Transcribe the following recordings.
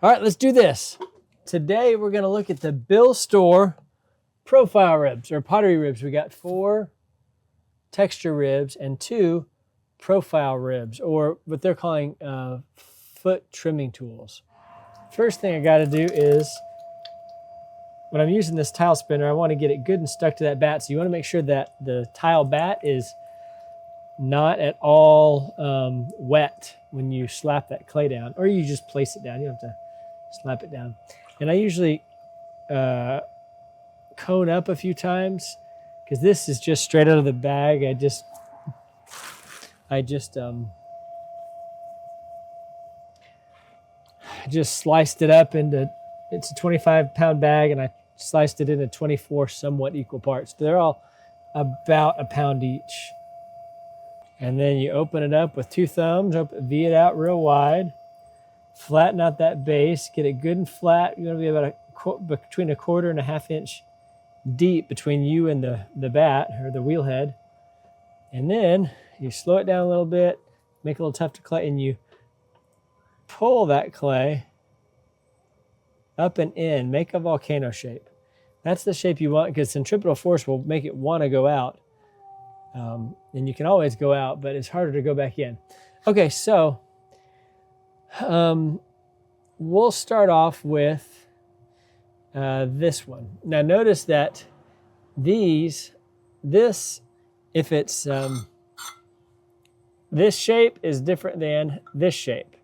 All right, let's do this. Today we're going to look at the Byllstore profile ribs or pottery ribs. We got 4 texture ribs and 2 profile ribs, or what they're calling foot trimming tools. First thing I got to do is, when I'm using this tile spinner, I want to get it good and stuck to that bat. So you want to make sure that the tile bat is not at all wet when you slap that clay down, or you just place it down. You don't have to slap it down. And I usually cone up a few times, because this is just straight out of the bag. I just sliced it up into, it's a 25-pound bag, and I sliced it into 24 somewhat equal parts. They're all about a pound each. And then you open it up with 2 thumbs, V it out real wide, flatten out that base, get it good and flat. You're gonna be about between 1/4 and 1/2 inch deep between you and the bat or the wheel head. And then you slow it down a little bit, make it a little tough to clay, and you pull that clay up and in, make a volcano shape. That's the shape you want, because centripetal force will make it want to go out. And you can always go out, but it's harder to go back in. Okay, so we'll start off with this one. Now notice that this shape is different than this shape.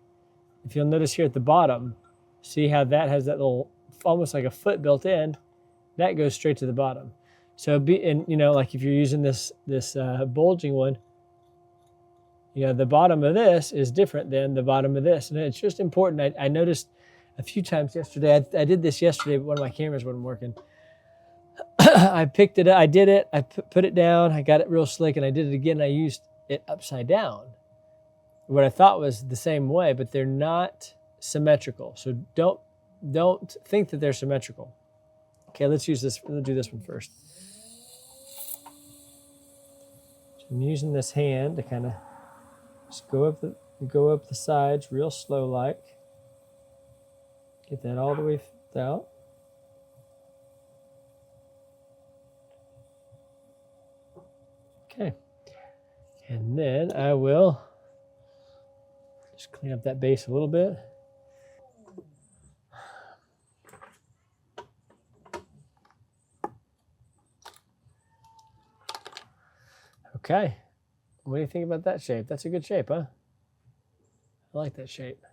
If you'll notice here at the bottom, see how that has that little, almost like a foot built in, that goes straight to the bottom. So like if you're using this bulging one, the bottom of this is different than the bottom of this. And it's just important. I noticed a few times yesterday, I did this yesterday, but one of my cameras wasn't working. I picked it up, I did it, I put it down, I got it real slick, and I did it again, and I used it upside down. What I thought was the same way, but they're not symmetrical. So don't think that they're symmetrical. Okay, let's do this one first. So I'm using this hand to kind of just go up the sides real slow like. Get that all the way out. Okay. And then I will just clean up that base a little bit. Okay. What do you think about that shape? That's a good shape, huh? I like that shape.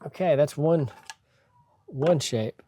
Okay, that's one shape.